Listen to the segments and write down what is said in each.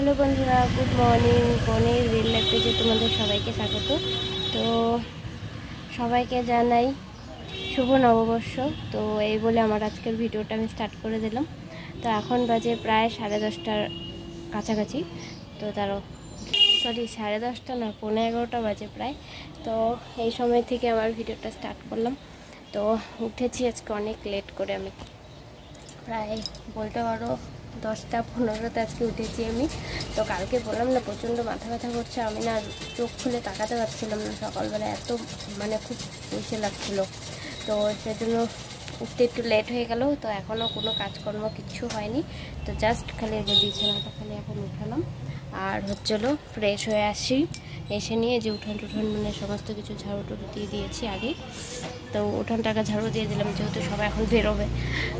Hello বন্ধুরা, good morning. বনের reel life পেজে তোমাদের সবাইকে স্বাগত। তো সবাইকে জানাই শুভ নববর্ষ। তো এই বলে আমার আজকের ভিডিওটা আমি স্টার্ট করে দিলাম। তো এখন বাজে প্রায় 10:30টার কাছাকাছি। তো তারও সরি 10:30 না, 11:15 বাজে প্রায়। তো এই সময় থেকে আমার ভিডিওটা স্টার্ট করলাম। তো উঠেছি আজকে অনেক লেট করে, আমি প্রায় বলতে পারো 10টা-15তে আজকে উঠেছি আমি। তো কালকে বললাম না, প্রচণ্ড মাথা ব্যথা করছে, আমি না চোখ খুলে তাকাতে পারছিলাম না সকালবেলা, এত খুব ইসে লাগছিলো। তো সেজন্য উঠতে একটু লেট হয়ে গেল। তো এখনও কোনো কাজকর্ম কিচ্ছু হয়নি। তো জাস্ট খালি যে বিছানাটা খালি এখন উঠালাম, আর হচ্ছিলো ফ্রেশ হয়ে আসি। এসে নিয়ে যে উঠান টুঠান সমস্ত কিছু ঝাড়ু টুড়ু দিয়ে দিয়েছি আগে। তো উঠানটাকে ঝাড়ু দিয়ে দিলাম, যেহেতু সবাই এখন বেরোবে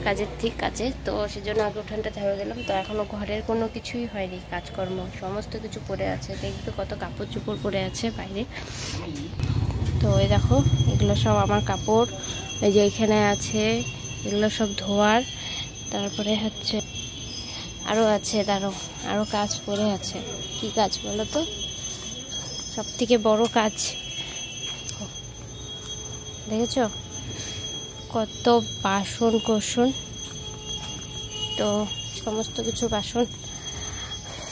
কাজে। তো সেজন্য আগে উঠানটা ঝাড়ু দিলাম। তো এখনও ঘরের কোনো কিছুই হয়নি, কাজকর্ম সমস্ত কিছু পড়ে আছে। দেখবে কত কাপড় চোপড় পড়ে আছে বাইরে। তো এই দেখো, এগুলো সব আমার কাপড়, এই যে এখানে আছে, এগুলো সব ধোয়ার। তারপরে হচ্ছে আরও আছে, আরও কাজ পড়ে আছে। কি কাজ বলো তো? সব থেকে বড় কাজ দেখেছ, কত বাসন কোসন। তো সমস্ত কিছু বাসন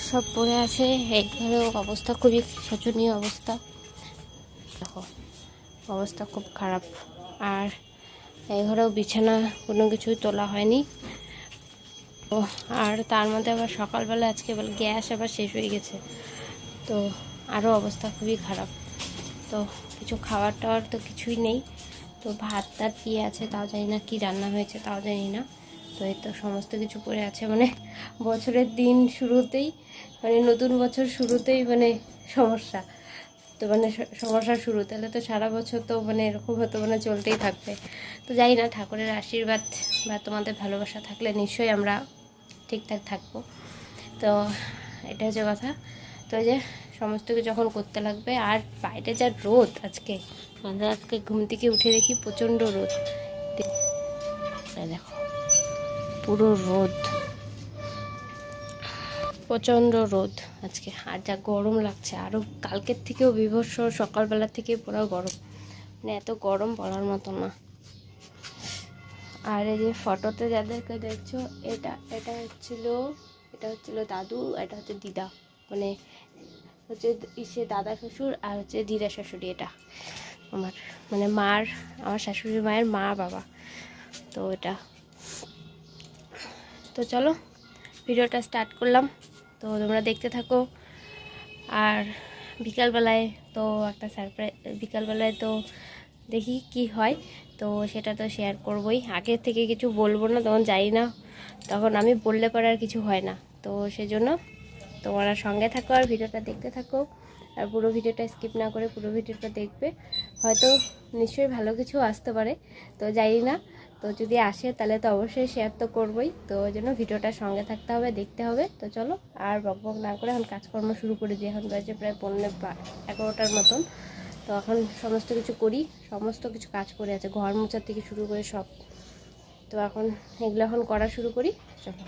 সব পড়ে আছে। এই ঘরেও অবস্থা খুবই শোচনীয় অবস্থা, দেখো অবস্থা খুব খারাপ। আর এই ঘরেও বিছানা কোনো কিছুই তোলা হয়নি। তো আর তার মধ্যে আবার সকালবেলা আজকে গ্যাস আবার শেষ হয়ে গেছে। তো আরও অবস্থা খুবই খারাপ। তো কিছু খাবার টাওয়ার তো কিছুই নেই। তো ভাত টাত দিয়ে আছে, তাও জানি না কি রান্না হয়েছে, তাও জানি না। তো এই তো সমস্ত কিছু পড়ে আছে, বছরের দিন শুরুতেই, নতুন বছর শুরুতেই সমস্যা। তো সমস্যা শুরু, তাহলে তো সারা বছর তো এরকম হতো, চলতেই থাকবে। তো জানি না, ঠাকুরের আশীর্বাদ বা তোমাদের ভালোবাসা থাকলে নিশ্চয়ই আমরা ঠিকঠাক থাকবো। তো এটা হচ্ছে কথা। তো যে সমস্ত কিছু যখন করতে লাগবে, আর বাইরে যা রোদ আজকে, আজকে ঘুম থেকে উঠে দেখি প্রচণ্ড রোদ। দেখো পুরো রোদ, প্রচণ্ড রোদ আজকে। আর যা গরম লাগছে, আরও কালকের থেকেও বিভৎস, সকালবেলা থেকে পুরো গরম, এত গরম বলার মতো না। আর এই যে ফটোতে যাদেরকে দেখছো, এটা হচ্ছিল দাদু, এটা হচ্ছে দিদা, হচ্ছে দাদা শ্বশুর, আর হচ্ছে দিদা শাশুড়ি। এটা আমার আমার শাশুড়ি মায়ের মা বাবা। তো এটা, তো চলো ভিডিওটা স্টার্ট করলাম। তো তোমরা দেখতে থাকো। আর বিকালবেলায় তো একটা সারপ্রাইজ, বিকালবেলায় তো দেখি কি হয়। তো সেটা তো শেয়ার করবই, আগে থেকে কিছু বলবো না, তখন যাই না, তখন আমি বললে পরে আর কিছু হয় না। তো সেজন্য তোমরা সঙ্গে থাকো আর ভিডিওটা দেখতে থাকো। আর পুরো ভিডিওটা স্কিপ না করে পুরো ভিডিওটা দেখবে, হয়তো নিশ্চয়ই ভালো কিছু আসতে পারে, তো জানি না। তো যদি আসে তাহলে তো অবশ্যই শেয়ার তো করবই। তো ওই জন্য ভিডিওটার সঙ্গে থাকতে হবে, দেখতে হবে। তো চলো আর বকবক না করে এখন কাজকর্ম শুরু করে দিই। এখন বাজে প্রায় 11টার মতন। তো এখন সমস্ত কিছু করি, সমস্ত কিছু কাজ করে আছে, ঘর মোছার থেকে শুরু করে সব। তো এখন এগুলো এখন করা শুরু করি, চলো।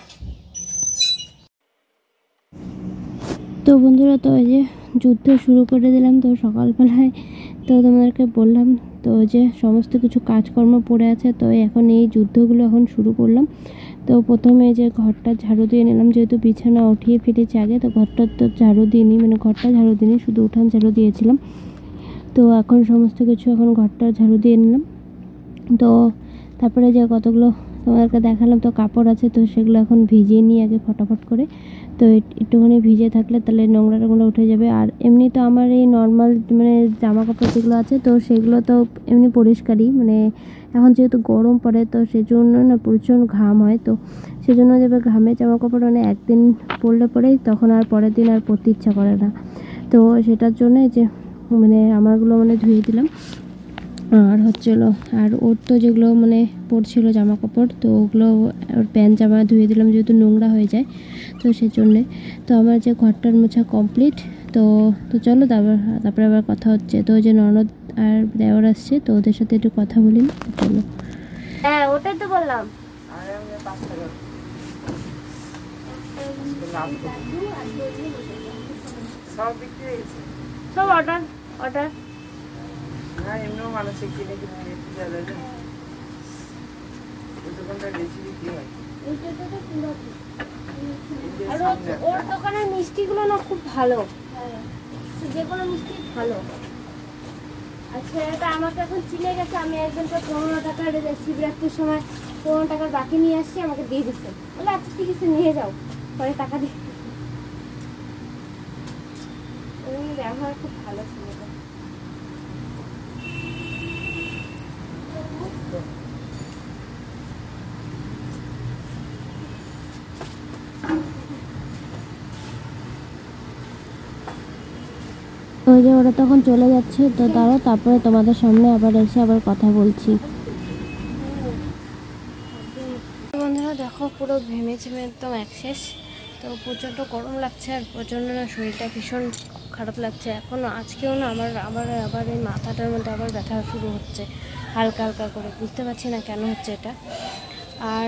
তো বন্ধুরা, তো এই যে যুদ্ধ শুরু করে দিলাম। তো সকালবেলায় তো তোমাদেরকে বললাম, তো যে সমস্ত কিছু কাজকর্ম পড়ে আছে। তো এখন এই যুদ্ধগুলো এখন শুরু করলাম। তো প্রথমে যে ঘরটা ঝাড়ু দিয়ে নিলাম, যেহেতু বিছানা উঠিয়ে ফেলেছি আগে। তো ঘরটা তো ঝাড়ু দিইনি, ঘরটা ঝাড়ু দিইনি, শুধু উঠান ঝাড়ু দিয়েছিলাম। তো এখন সমস্ত কিছু এখন ঘরটা ঝাড়ু দিয়ে নিলাম। তো তারপরে যে কতগুলো তোমাদেরকে দেখালাম, তো কাপড় আছে, তো সেগুলো এখন ভিজিয়ে নিই আগে ফটাফট করে। তো একটুখানি ভিজে থাকলে তাহলে নোংরা টোংরা উঠে যাবে। আর এমনি তো আমার এই নর্মাল জামা কাপড় যেগুলো আছে, তো সেগুলো তো এমনি পরিষ্কারই, এখন যেহেতু গরম পড়ে, তো সেজন্য না প্রচণ্ড ঘাম হয়। তো সেজন্য যে ঘামে জামা কাপড় একদিন পরলে পরেই তখন আর পরের দিন আর পরতে ইচ্ছা করে না। তো সেটার জন্য যে আমারগুলো ধুয়ে দিলাম। আর হচ্ছিলো, আর ওর তো যেগুলো পরছিল জামা কাপড়, তো ওগুলো ওর প্যান্ট জামা ধুয়ে দিলাম, যেহেতু নোংরা হয়ে যায়। তো সেজন্যে তো আমার যে ঘরটার মোছা কমপ্লিট। তো চলো তারপরে আবার কথা হচ্ছে। তো যে ননদ আর দেওর আসছে, তো ওদের সাথে একটু কথা বলি। চলো। হ্যাঁ, ওটাই তো বললাম। সব বিক্রি হয়ে গেছে। সব অর্ডার অর্ডার। হ্যাঁ, এমনিও মানুষের কিনে কিনে একটু জ্বালা যায়। ওই দোকানটা বেশি বিক্রি হয়। আর ওর দোকানের মিষ্টিগুলো না খুব ভালো, যে কোনো মিষ্টি ভালো। আচ্ছা, এটা আমাকে এখন চিনে গেছে। আমি একজনকে 15 টাকার শিবরাত্রির সময় 15 টাকার বাকি নিয়ে আসছি, আমাকে দিয়ে দিচ্ছে। বলে আচ্ছা ঠিক আছে নিয়ে যাও, পরে টাকা দিয়ে। ব্যবহার খুব ভালো ছিল। ওই যে ওরা তখন চলে যাচ্ছে, তো দাঁড়াও, তারপরে তোমাদের সামনে আবার এসে আবার কথা বলছি। বন্ধুরা দেখো, পুরো ঘেমে ঝেমে একদম একশেষ। তো প্রচণ্ড গরম লাগছে, আর প্রচণ্ড না শরীরটা ভীষণ খারাপ লাগছে। এখন আজকেও না আমার আবার এই মাথাটার মধ্যে আবার ব্যথা শুরু হচ্ছে হালকা হালকা করে, বুঝতে পারছি না কেন হচ্ছে এটা। আর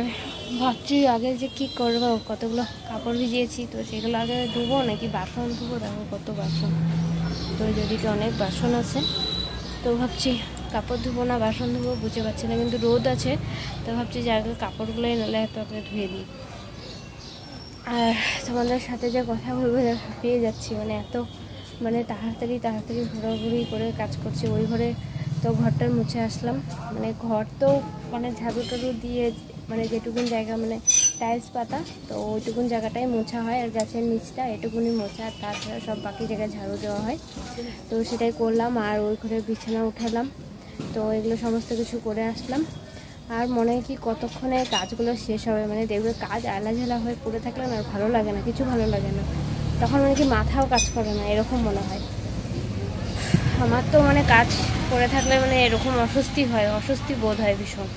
ভাবছি আগে যে কি করবো, কতগুলো কাপড় ভিজিয়েছি, তো সেগুলো আগে ধুবো নাকি বাসন ধুবো। দেখো কত বাসন, তো যেদিকে অনেক বাসন আছে, তো ভাবছি কাপড় ধুবো না বাসন ধুবো বুঝতে পারছি না, কিন্তু রোদ আছে। তো ভাবছি যে আগে কাপড়গুলোই নাহলে এত ধুয়ে দিই। আর তোমাদের সাথে যে কথা বলবো পেয়ে যাচ্ছি, মানে এত মানে তাড়াতাড়ি ঘোরাঘুরি করে কাজ করছি। ওই ঘরে তো ঘরটার মুছে আসলাম, মানে ঘর তো মানে ঝাড়ু টাড়ু দিয়ে মানে যেটুকুন জায়গা মানে টাইলস পাতা, তো ওইটুকুন জায়গাটাই মোছা হয়, আর গাছের নিচটা এটুকুনি মোছা, আর তাছাড়া সব বাকি জায়গায় ঝাড়ু দেওয়া হয়। তো সেটাই করলাম, আর ওই ঘরে বিছানা উঠালাম। তো এগুলো সমস্ত কিছু করে আসলাম। আর মনে হয় কি কতক্ষণে কাজগুলো শেষ হবে, মানে দেখবে কাজ আলাঝালা হয়ে পড়ে থাকলে না আর ভালো লাগে না, কিছু ভালো লাগে না, তখন মানে কি মাথাও কাজ করে না, এরকম মনে হয় আমার। তো মানে কাজ করে থাকলে মানে এরকম অস্বস্তি বোধ হয় ভীষণ।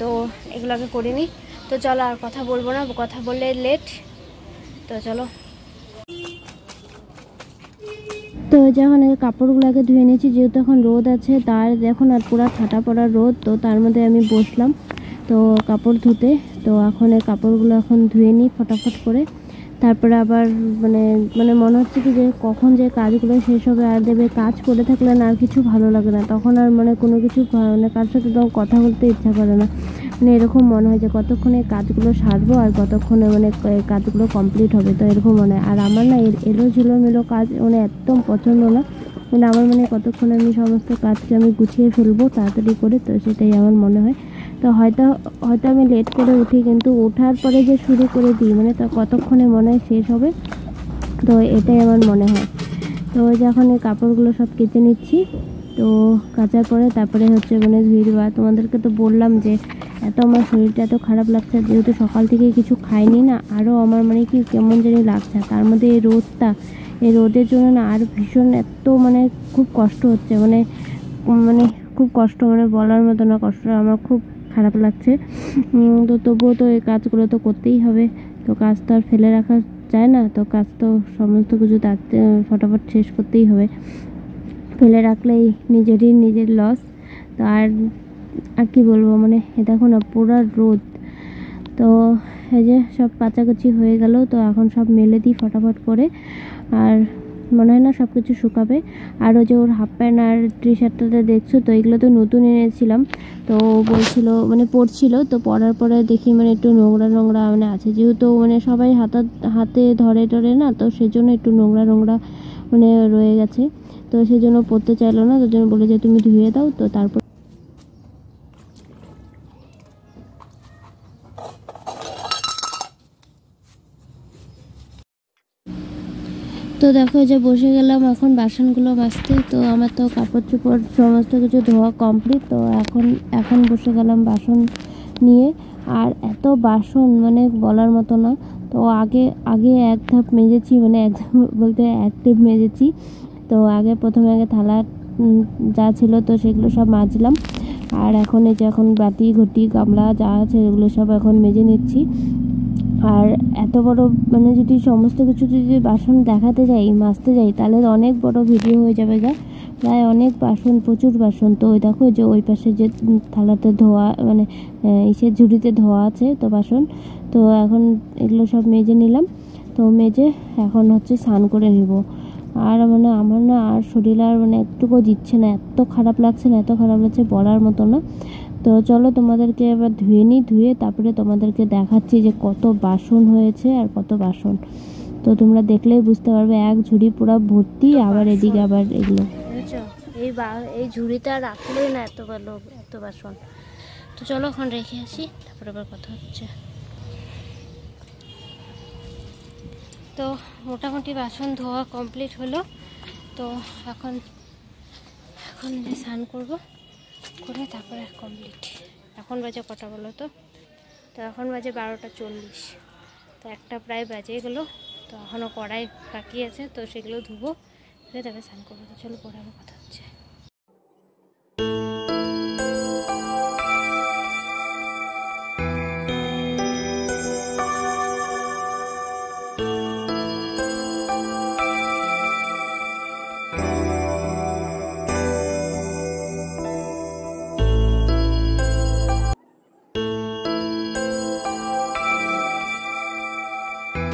তো এগুলোকে করিনি। তো চলো আর কথা বলবো না, কথা বললে লেট। তো চলো, তো যখন এই কাপড়গুলোকে ধুয়ে নিয়েছি, যেহেতু এখন রোদ আছে, তার এখন আর পুরো ঠাটা পড়া রোদ, তো তার মধ্যে আমি বসলাম তো কাপড় ধুতে। তো এখন এই কাপড়গুলো এখন ধুয়ে নিই ফটাফট করে, তারপরে আবার মানে মানে মনে হচ্ছে কি যে কখন যে কাজগুলো শেষ হবে। আর দেবে কাজ করে থাকলে না আর কিছু ভালো লাগে না, তখন আর মানে কোনো কিছু মানে কার সাথে তখন কথা বলতে ইচ্ছা করে না, মানে এরকম মনে হয় যে কতক্ষণে কাজগুলো সারবো আর কতক্ষণে মানে কাজগুলো কমপ্লিট হবে, তো এরকম মনে হয়। আর আমার না এলোমেলো কাজ মানে একদম পছন্দ না, মানে আমার মানে কতক্ষণে আমি সমস্ত কাজকে আমি গুছিয়ে ফেলবো তাড়াতাড়ি করে, তো সেটাই আমার মনে হয়। তো হয়তো আমি লেট করে উঠি, কিন্তু ওঠার পরে যে শুরু করে দিই মানে তো কতক্ষণে মনে হয় শেষ হবে, তো এটাই আমার মনে হয়। তো যখন এই কাপড়গুলো সব কেচে নিচ্ছি, তো কাচার পরে তারপরে হচ্ছে মানে ধুয়ে দেওয়া। তোমাদেরকে তো বললাম যে এত আমার শরীরটা এত খারাপ লাগছে, যেহেতু সকাল থেকে কিছু খাইনি না, আরও আমার মানে কি কেমন জানি লাগছে। তার মধ্যে এই রোদের জন্য না আর ভীষণ এত মানে খুব কষ্ট হচ্ছে, মানে খুব কষ্ট, মানে বলার মতো না, কষ্ট আমার খুব খারাপ লাগছে। তো তবুও তো এই কাজগুলো তো করতেই হবে, তো কাজ তো আর ফেলে রাখা যায় না, তো কাজ তো সমস্ত কিছু তাড়াতাড়ি ফটাফট শেষ করতেই হবে, ফেলে রাখলেই নিজের লস। তো আর কি বলবো, মানে দেখো না পুরো রোদ। তো এই যে সব কাচাকুচি হয়ে গেল, তো এখন সব মেলে দিই ফটাফট করে। আর মনে হয় না সব কিছু শুকাবে। আর ওই যে ওর হাফ প্যান্ট আর টি শার্টটাতে দেখছো, তো এগুলো তো নতুন এনেছিলাম, তো বলছিল মানে পরছিল, তো পরার পরে দেখি মানে একটু নোংরা মানে আছে, যেহেতু মানে সবাই হাতে ধরে না, তো সেজন্য একটু নোংরা মানে রয়ে গেছে, তো সেজন্য পরতে চাইলো না, তার জন্য বলে যে তুমি ধুয়ে দাও। তো তারপর তো দেখো যে বসে গেলাম এখন বাসনগুলো মাজতে। তো আমার তো কাপড় চোপড় সমস্ত কিছু ধোয়া কমপ্লিট, তো এখন বসে গেলাম বাসন নিয়ে। আর এত বাসন মানে বলার মতো না। তো আগে এক ধাপ মেজেছি, মানে এক ধাপ বলতে এক টিপ মেজেছি। তো প্রথমে থালা যা ছিল তো সেগুলো সব মাজলাম, আর এখন এই যে এখন বাটি ঘটি গামলা যা আছে এগুলো সব এখন মেজে নিচ্ছি। আর এত বড় মানে যদি সমস্ত কিছু যদি বাসন দেখাতে যাই মাজতে যাই, তাহলে অনেক বড় ভিডিও হয়ে যাবে গা, প্রায় অনেক বাসন, প্রচুর বাসন। তো ওই দেখো যে ওই পাশে যে থালাতে ধোয়া মানে ইসের ঝুড়িতে ধোয়া আছে তো বাসন, তো এখন এগুলো সব মেজে নিলাম। তো মেজে এখন হচ্ছে স্নান করে নিব। আর মানে আমার না আর শরীর আর মানে একটুকু দিচ্ছে না, এত খারাপ লাগছে না, এত খারাপ লাগছে বলার মতো না। তো চলো তোমাদেরকে এবার ধুয়ে তারপরে তোমাদেরকে দেখাচ্ছি যে কত বাসন হয়েছে আর কত বাসন। তো তোমরা দেখলেই বুঝতে পারবে, এক ঝুড়ি পুরো ভর্তি, আবার এদিকে আবার এগুলো বুঝছো। এই ঝুড়িটা রাখলেই না এত বাসন। তো চলো এখন রেখে আসি, তারপরে আবার কথা হচ্ছে। তো মোটামুটি বাসন ধোয়া কমপ্লিট হলো। তো এখন যে স্নান করবো, করে তারপরে কমপ্লিট। এখন বাজে কটা বলো তো? তো এখন বাজে 12:40। তো একটা প্রায় বাজে গেলো। তো এখনও কড়াই বাকি আছে, তো সেগুলো ধুবো, ধুয়ে তারপরে স্নান করবো। তো চলো পরে আবার কথা হচ্ছে।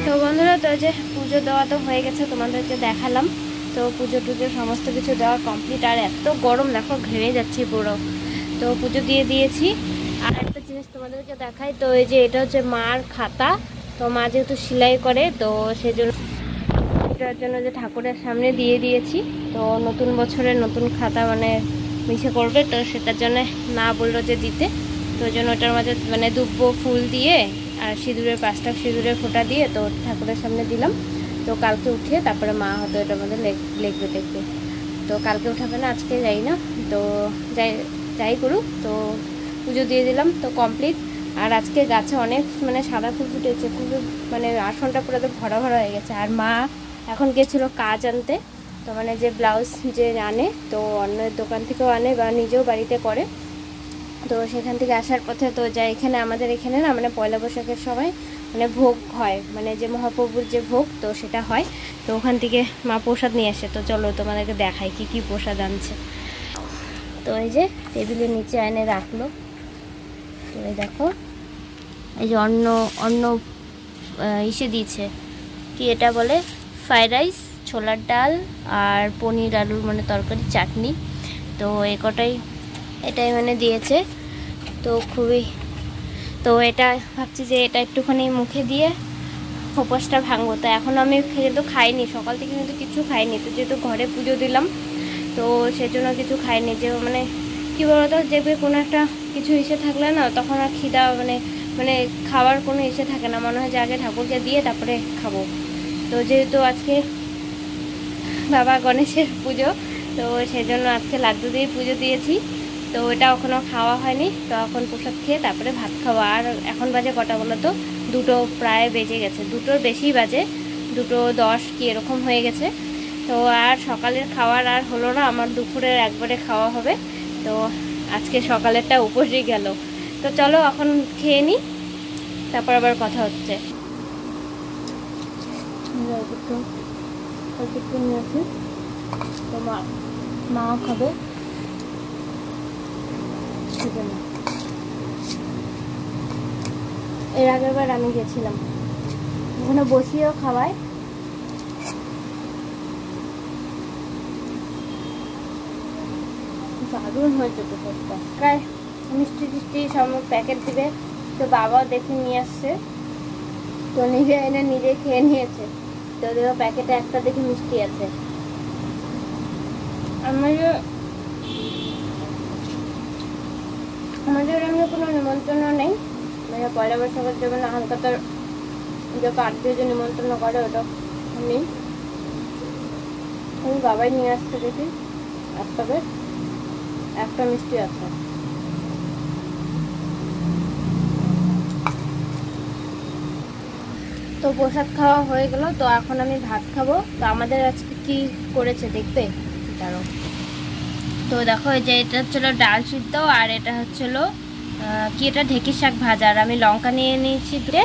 তো বন্ধুরা, তো যে পুজো দেওয়া তো হয়ে গেছে, তোমাদেরকে দেখালাম। তো পুজো সমস্ত কিছু দেওয়া কমপ্লিট। আর এত গরম দেখো, ঘেমে যাচ্ছি পুরো। তো পুজো দিয়ে দিয়েছি। আর একটা জিনিস তোমাদেরকে দেখাই, তো এই যে এটা হচ্ছে মার খাতা। তো মা যেহেতু সেলাই করে, তো সেজন্য এটার জন্য যে ঠাকুরের সামনে দিয়ে দিয়েছি। তো নতুন বছরের নতুন খাতা মানে মিশে করবে, তো সেটার জন্য মা বললো যে দিতে। তো ওই জন্য ওটার মাঝে মানে দুব্বো ফুল দিয়ে আর সিঁদুরের 5টা সিঁদুরের ফোঁটা দিয়ে তো ঠাকুরের সামনে দিলাম। তো কালকে উঠিয়ে তারপরে মা হয়তো এটার মধ্যে লিখবে দেখবে। তো কালকে উঠাবে না, আজকে যাই না। তো যাই করুক, তো পুজো দিয়ে দিলাম, তো কমপ্লিট। আর আজকে গাছে অনেক মানে সাদা ফুল ফুটেছে, খুবই মানে আসনটা পুরো ভরা হয়ে গেছে। আর মা এখন গেছিলো কাজ আনতে, তো মানে যে ব্লাউজ যে আনে, তো অন্যের দোকান থেকেও আনে বা নিজেও বাড়িতে করে। তো সেখান থেকে আসার পথে তো যা এখানে আমাদের এখানে না মানে পয়লা বৈশাখের সময় মানে ভোগ হয়, মানে যে মহাপ্রভুর যে ভোগ, তো সেটা হয়। তো ওখান থেকে মা প্রসাদ নিয়ে আসে। তো চলো তোমাদেরকে দেখাই কি প্রসাদ আনছে। তো এই যে টেবিলের নিচে এনে রাখলো। তো এই দেখো, এই যে অন্য ইসে দিয়েছে, কি এটা বলে, ফ্রাইড রাইস, ছোলার ডাল আর পনির আলুর মানে তরকারি, চাটনি। তো এটাই মানে দিয়েছে। তো তো এটা ভাবছি যে এটা একটুখানি মুখে দিয়ে উপোসটা ভাঙবো। তো এখন আমি কিন্তু খাইনি, সকাল থেকে কিন্তু কিছু খাইনি। তো যেহেতু ঘরে পুজো দিলাম, তো সেজন্য কিছু খাইনি। যে মানে কী বলতো, যে কোনো একটা কিছু ইসে থাকলে না, তখন আর খিদা মানে খাওয়ার কোনো ইসে থাকে না, মনে হয় যে আগে ঠাকুরকে দিয়ে তারপরে খাবো। তো যেহেতু আজকে বাবা গণেশের পুজো, তো সেজন্য আজকে লাড্ডু দিয়ে পুজো দিয়েছি। তো এটা এখনও খাওয়া হয়নি। তো এখন প্রসাদ খেয়ে তারপরে ভাত খাওয়া। আর এখন বাজে কটা বলো তো? 2টো প্রায় বেজে গেছে, 2টোর বেশি বাজে, 2:10 কি এরকম হয়ে গেছে। তো আর সকালের খাওয়ার আর হলো না, আমার দুপুরের একবারে খাওয়া হবে। তো আজকে সকালেরটা উপসেই গেল। তো চলো এখন খেয়ে নিই, তারপর আবার কথা হচ্ছে। নিয়েছি, তো মাও খাবে। এর আগের বার আমি গেছিলাম, ওখানে বসিয়েও খাওয়ায়। দারুণ হয়েছে প্রসাদটা, প্রায় মিষ্টি সব প্যাকেট দিবে। তো বাবাও দেখে নিয়ে আসছে, তো নিজে এনে নিজে খেয়ে নিয়েছে। তো দেখো প্যাকেটে একটা দেখে মিষ্টি আছে। আমাদের এমনি কোনো নিমন্ত্রণ নেই, মানে পয়লা বৈশাখের জন্য হালকাতার যে আত্মীয় যে নিমন্ত্রণ করে ওটা নেই। আমি বাবাই নিয়ে আসতে দেখি, একটা মিষ্টি আছে। তো প্রসাদ খাওয়া হয়ে গেল। তো এখন আমি ভাত খাবো। তো আমাদের আজকে কি করেছে দেখবে, দাঁড়াও। তো দেখো, এই যে এটা হচ্ছিল ডাল সিদ্ধ, আর এটা হচ্ছিল কি, এটা ঢেঁকির শাক ভাজা। আর আমি লঙ্কা নিয়ে নিয়েছি দিয়ে,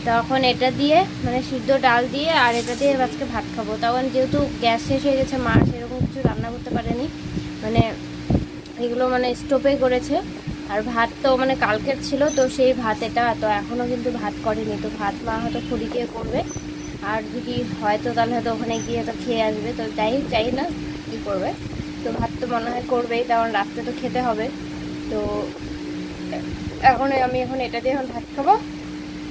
তখন এটা দিয়ে মানে সিদ্ধ ডাল দিয়ে আর এটা দিয়ে আজকে ভাত খাবো। তখন যেহেতু গ্যাস শেষ হয়ে গেছে, মা সেরকম কিছু রান্না করতে পারেনি, মানে এগুলো মানে স্টোভে করেছে। আর ভাত তো মানে কালকের ছিল, তো সেই ভাত এটা, তো এখনও কিন্তু ভাত করেনি। তো ভাত মা হয়তো খুঁড়িকে করবে। আর যদি হয়তো তাহলে হয়তো ওখানে গিয়ে তো খেয়ে আসবে, তো যাই না কী করবে। তো ভাত তো মনে হয় করবেই, কারণ রাত্রে তো খেতে হবে। তো এখন এটা দিয়ে এখন ভাত খাবো।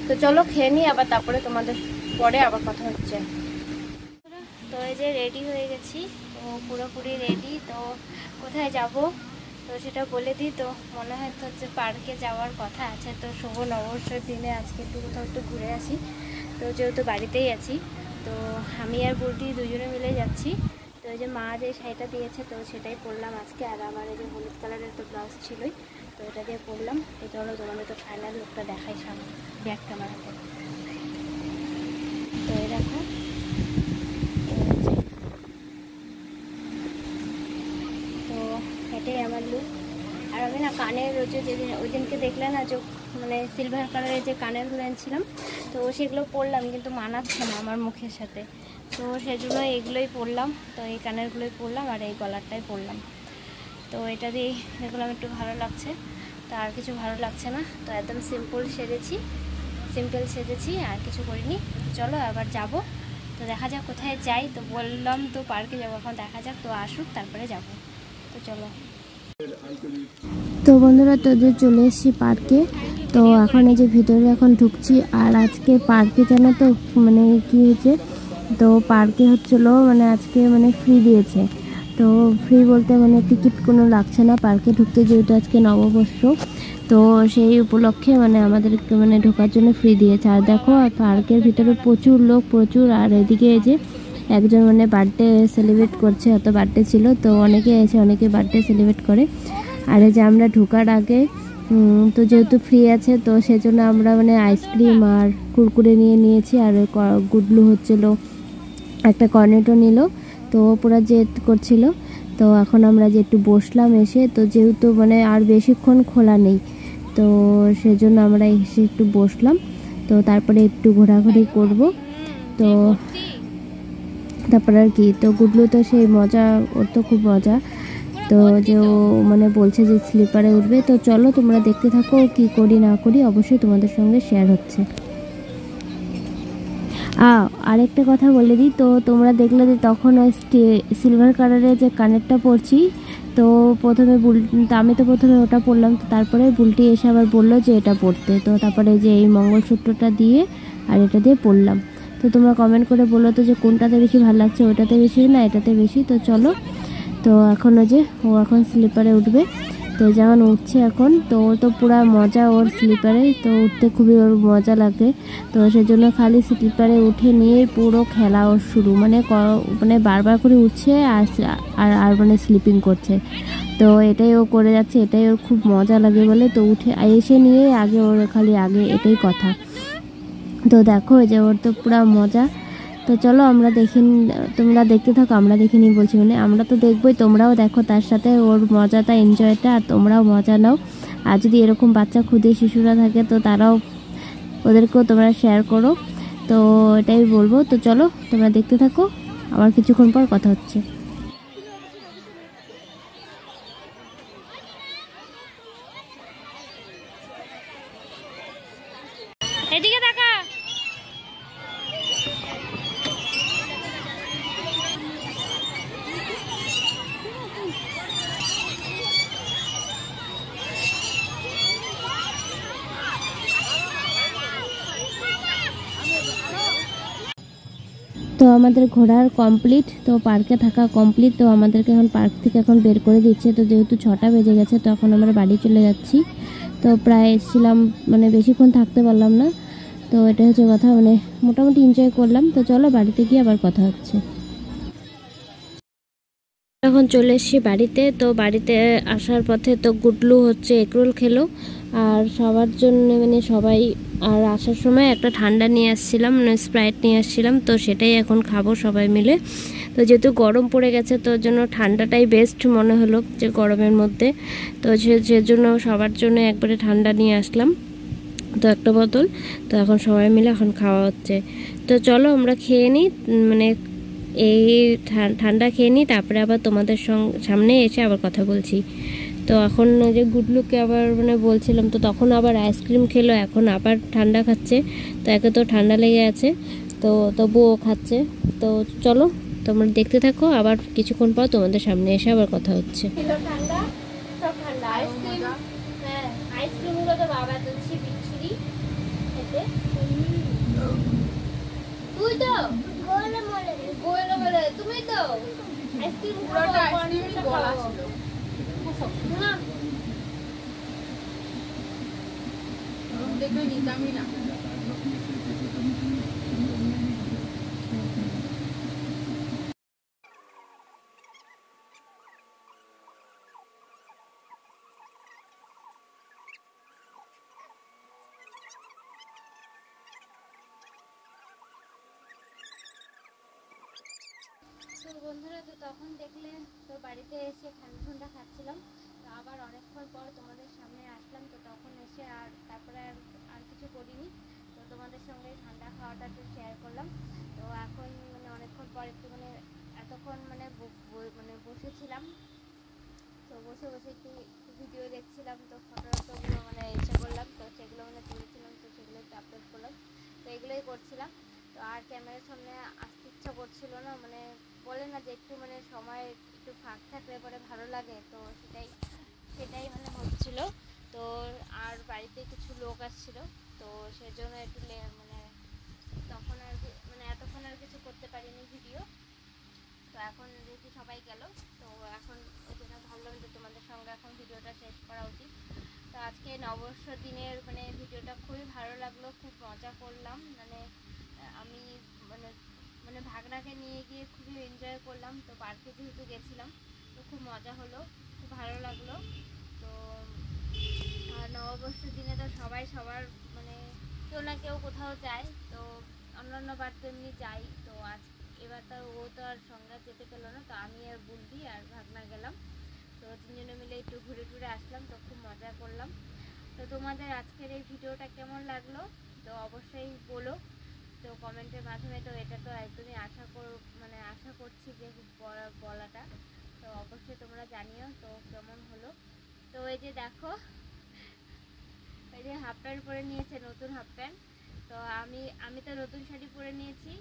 তো চলো খেয়ে নিই, আবার তারপরে তোমাদের পরে আবার কথা হচ্ছে। তো এই যে রেডি হয়ে গেছি, তো পুরোপুরি রেডি। তো কোথায় যাব তো সেটা বলে দিই। তো মনে হয় তো হচ্ছে পার্কে যাওয়ার কথা আছে। তো শুভ নববর্ষের দিনে আজকে একটু কোথাও একটু ঘুরে আসি। তো যেহেতু বাড়িতেই আছি, তো আমি আর বুলটি দুজনে মিলে যাচ্ছি। তো এই যে মা যে শাড়িটা দিয়েছে তো সেটাই পরলাম আজকে। আর আমার এই যে হলুদ কালারের তো ব্লাউজ ছিলই, তো এটা দিয়ে পরলাম। তো চলো তোমাদের তো ফাইনাল লুকটা দেখাই সামনে ব্যাক ক্যামেরাতে। তো এই দেখো, তো এটাই আমার লুক। আর আমি না কানের ওই দিনকে দেখলে না চোখ মানে সিলভার কালারের যে কানেরগুলো এনেছিলাম, তো সেগুলো পরলাম কিন্তু মানাচ্ছে না আমার মুখের সাথে। তো সেজন্য এগুলোই পরলাম। তো এই কানেরগুলোই পরলাম আর এই গলারটাই পরলাম। তো এটা দিয়ে দেখলাম একটু ভালো লাগছে, তো আর কিছু ভালো লাগছে না। তো একদম সিম্পল সেজেছি আর কিছু করিনি। চলো আবার যাব। তো দেখা যাক কোথায় যাই। তো বললাম তো পার্কে যাবো, এখন দেখা যাক তো আসুক তারপরে যাব। তো চলো। তো বন্ধুরা তোদের চলে এসেছি পার্কে। তো এখন এই যে ভিতরে এখন ঢুকছি। আর আজকে পার্কে জানো তো মানে কি হয়েছে, তো পার্কে হচ্ছিলো মানে আজকে মানে ফ্রি দিয়েছে। তো ফ্রি বলতে মানে টিকিট কোনো লাগছে না পার্কে ঢুকতে, যেহেতু আজকে নববর্ষ। তো সেই উপলক্ষে মানে আমাদেরকে মানে ঢোকার জন্য ফ্রি দিয়েছে। আর দেখো পার্কের ভিতরে প্রচুর লোক, প্রচুর। আর এদিকে এই যে একজন মানে বার্থডে সেলিব্রেট করছে, হয়তো বার্থডে ছিল, তো অনেকে এসে অনেকে বার্থডে সেলিব্রেট করে। আর এই যে আমরা ঢোকার আগে তো যেহেতু ফ্রি আছে, তো সেজন্য আমরা মানে আইসক্রিম আর কুরকুরে নিয়েছি। আর গুডলু হচ্ছিল একটা কর্নেটো নিল, তো পুরো জেদ করছিল। তো এখন আমরা যে একটু বসলাম এসে, তো যেহেতু মানে আর বেশিক্ষণ খোলা নেই, তো সেজন্য আমরা এসে একটু বসলাম। তো তারপরে একটু ঘোরাঘুরি করব। তো তারপরে আর কি, তো গুডলু তো সেই মজা, ওর তো খুব মজা। তো যে ও মানে বলছে যে স্লিপারে উঠবে। তো চলো তোমরা দেখতে থাকো কি করি না করি, অবশ্যই তোমাদের সঙ্গে শেয়ার হচ্ছে। আরেকটা কথা বলে দিই, তো তোমরা দেখলে যে তখন ওই সিলভার কালারের যে কানেরটা পরছি, তো প্রথমে আমি তো প্রথমে ওটা পরলাম। তো তারপরে বুলটি এসে আবার বললো যে এটা পরতে। তো তারপরে যে এই মঙ্গলসূত্রটা দিয়ে আর এটা দিয়ে পরলাম। তো তোমরা কমেন্ট করে বলো তো যে কোনটাতে বেশি ভালো লাগছে, ওটাতে বেশি না এটাতে বেশি। তো চলো, তো এখন যে ও এখন স্লিপারে উঠবে। তো যেমন উঠছে এখন, তো ও তো পুরো মজা ওর স্লিপারে, তো উঠতে খুবই ওর মজা লাগে। তো সেজন্য খালি স্লিপারে উঠে নিয়ে পুরো খেলা ওর শুরু, মানে বারবার করে উঠছে আর আর মানে স্লিপিং করছে। তো এটাই ও করে যাচ্ছে, এটাই ওর খুব মজা লাগে বলে। তো উঠে এসে নিয়ে আগে ওর খালি আগে এটাই কথা। তো দেখো যে ওর তো পুরো মজা। তো চলো আমরা তোমরা দেখতে থাকো, আমরা দেখিনি বলছি মানে আমরা তো দেখবোই, তোমরাও দেখো তার সাথে ওর মজাটা, এনজয়টা, আর তোমরাও মজা নাও। আর যদি এরকম বাচ্চা ক্ষুদে শিশুরা থাকে তো ওদেরকেও তোমরা শেয়ার করো। তো এটাই বলবো। তো চলো তোমরা দেখতে থাকো, আবার কিছুক্ষণ পর কথা হচ্ছে। এদিকে তাকা। তো আমাদের ঘোরার কমপ্লিট, তো পার্কে থাকা কমপ্লিট। তো আমাদেরকে এখন পার্ক থেকে এখন বের করে দিচ্ছে। তো যেহেতু 6টা বেজে গেছে, তো এখন আমরা বাড়ি চলে যাচ্ছি। তো প্রায় এসেছিলাম, মানে বেশিক্ষণ থাকতে পারলাম না। তো এটা হচ্ছে কথা, মানে মোটামুটি এনজয় করলাম। তো চলো বাড়িতে গিয়ে আবার কথা হচ্ছে। এখন চলে এসেছি বাড়িতে। তো বাড়িতে আসার পথে তো গুডলু হচ্ছে এগরোল খেলো আর সবার জন্য মানে সবাই। আর আসার সময় একটা ঠান্ডা নিয়ে আসছিলাম, মানে স্প্রাইট নিয়ে আসছিলাম। তো সেটাই এখন খাবো সবাই মিলে। তো যেহেতু গরম পড়ে গেছে, তো জন্য ঠান্ডাটাই বেস্ট মনে হলো যে গরমের মধ্যে। তো সেজন্য সবার জন্য একবারে ঠান্ডা নিয়ে আসলাম, তো একটা বোতল। তো এখন সবাই মিলে এখন খাওয়া হচ্ছে। তো চলো আমরা খেয়ে নিই, মানে এই ঠান্ডা খেয়ে নিই, তারপরে আবার তোমাদের সামনে এসে আবার কথা বলছি। তো এখন যে গুডলুকে আবার মানে বলছিলাম, তো তখন আবার আইসক্রিম খেলো, এখন আবার ঠান্ডা খাচ্ছে। তো একে তো ঠান্ডা লেগে আছে। তো তবুও খাচ্ছে। তো চলো তোমরা দেখতে থাকো, আবার কিছুক্ষণ পর তোমাদের সামনে এসে আবার কথা হচ্ছে। ঠান্ডা, সব ঠান্ডা। আইসক্রিম, হ্যাঁ আইসক্রিমগুলো তো বাবা তো বিচ্ছিরি খেতে। তুই তো গোলে বলে তুমি তো আইসক্রিম পুরোটা আইসক্রিমই গলা ছিল। না দেখবে নিতামই না। তো বন্ধুরা, তো তখন দেখলে তো বাড়িতে এসে ঠান্ডা ঠান্ডা খাচ্ছিলাম। তো আবার অনেকক্ষণ পর তোমাদের সামনে আসলাম। তো তখন এসে আর তারপরে আর কিছু করিনি। তো তোমাদের সঙ্গে ঠান্ডা খাওয়াটা একটু শেয়ার করলাম। তো এখন মানে অনেকক্ষণ পর একটু মানে এতক্ষণ মানে বসেছিলাম। তো বসে বসে একটু ভিডিও দেখছিলাম। তো ফটোগুলো মানে ইচ্ছা করলাম, তো সেগুলো মানে তুলেছিলাম। তো সেগুলো একটু আপলোড করলাম। তো এগুলোই করছিলাম। তো আর ক্যামেরার সামনে আসতে ইচ্ছা করছিল না, মানে বলে না যে একটু মানে সময় একটু ফাঁক থাকলে পরে ভালো লাগে। তো সেটাই মানে হচ্ছিল। তো আর বাড়িতে কিছু লোক আসছিল, তো সেজন্য একটু মানে তখন আর মানে এতক্ষণ আর কিছু করতে পারিনি ভিডিও। তো এখন যেহেতু সবাই গেল, তো এখন ওই জন্য ভাবলাম যে তোমাদের সঙ্গে এখন ভিডিওটা শেষ করা উচিত। তো আজকে নববর্ষ দিনের মানে ভিডিওটা খুবই ভালো লাগলো, খুব মজা করলাম। মানে আমি মানে মানে ভাগনাকে নিয়ে গিয়ে খুবই এনজয় করলাম। তো পার্কে যেহেতু গেছিলাম, তো খুব মজা হলো, খুব ভালো লাগলো। তো আর নববর্ষের দিনে তো সবাই সবার মানে কেউ না কেউ কোথাও যায়। তো অন্যান্য বার তো এমনি যাই। তো আজ এবার তো ও তো আর সঙ্গে যেতে পেলো না। তো আমি আর বুলদি আর ভাগনা গেলাম। তো তিনজনে মিলে একটু ঘুরে টুরে আসলাম। তো খুব মজা করলাম। তো তোমাদের আজকের এই ভিডিওটা কেমন লাগলো তো অবশ্যই বলো। তো কমেন্টের মাধ্যমে। তো এটা তো একদমই আশা করছি যে বলাটা। তো অবশ্যই তোমরা জানিও তো কেমন হলো। তো এই যে দেখো, এই যে হাফ প্যান্ট পরে নিয়েছে, নতুন হাফ প্যান্ট। তো আমি তো নতুন শাড়ি পরে নিয়েছি,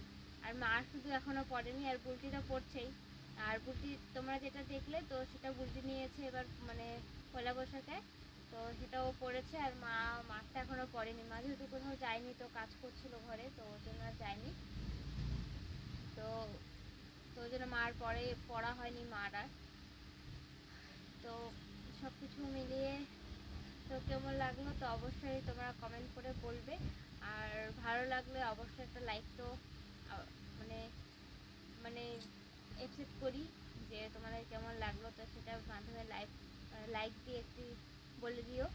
আর মা শুধু এখনো পরেনি, আর বুলটিটা পরছেই। আর বুলটি তোমরা যেটা দেখলে, তো সেটা বুলটি নিয়েছে এবার মানে পয়লা বৈশাখে। তো সেটাও পড়েছে। আর মারটা এখনো পড়েনি। মা যেহেতু কোথাও যায়নি, তো কাজ করছিল ঘরে, তো ওই জন্য আর যায়নি। তো ওই জন্য মার পড়া হয়নি মার আর। তো সব কিছু মিলিয়ে তো কেমন লাগলো তো অবশ্যই তোমরা কমেন্ট করে বলবে। আর ভালো লাগলে অবশ্যই একটা লাইক তো মানে মানে অ্যাকসেপ্ট করি যে তোমাদের কেমন লাগলো। তো সেটার মাধ্যমে লাইক দিয়ে একটু বলে দিও।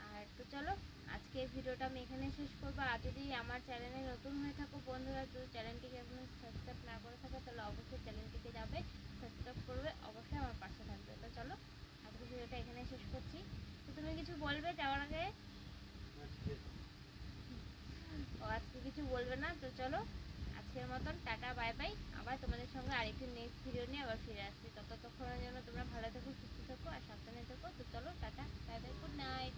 আর তো চলো আজকের ভিডিওটা আমি এখানে শেষ করবো। আর যদি আমার চ্যানেলে নতুন হয়ে থাকো বন্ধুরা, তো চ্যানেলটিকে এখন সাবস্ক্রাইব না করে থাকো, তাহলে অবশ্যই চ্যানেলটিকে যাবে, সাবস্ক্রাইব করবে, অবশ্যই আমার পাশে থাকবে। তো চলো আজকের ভিডিওটা এখানে শেষ করছি। তো তুমি কিছু বলবে যাওয়ার আগে? ও আজকে কিছু বলবে না। তো চলো আজকের মতন টাটা, বাই বাই। আবার তোমাদের সঙ্গে আরেকটি নেক্সট ভিডিও নিয়ে আবার ফিরে আসছি। ততক্ষণের জন্য তোমরা ভালো থেকো, সুস্থ থেকো আর সাবধানে থেকো। তো চলো tata, bye bye, good night.